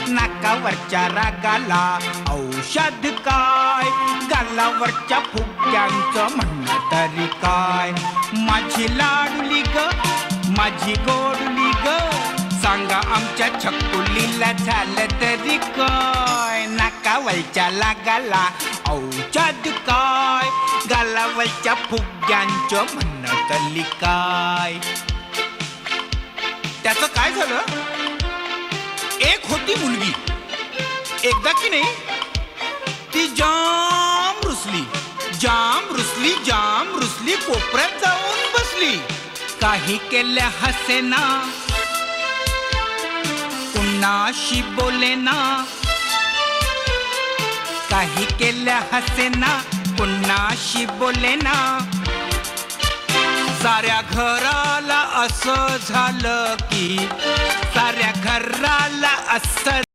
नाकावरच्या रागाला औषध काय, गालावरच्या फुग्यांचं म्हणणं तरी काय. माझी लाडुली ग, माझी गोडली ग, सांगा आमच्या छकुलीला झालं तरी काय. नाकावरच्या लागाला औषध काय, गालावरच्या फुग्यांचं म्हणणं तरी काय. त्याचं काय झालं, एक होती मुलगी, एकदा की नाही ती जाम रुसली, जाम रुसली, जाम रुसली, कोपऱ्यात जाऊन बसली. काही केल्या हसेना, कुणाशी बोलेना, काही केल्या हसेना, कुणाशी बोलेना. साऱ्या घराला असं झालं की, साऱ्या घराला असं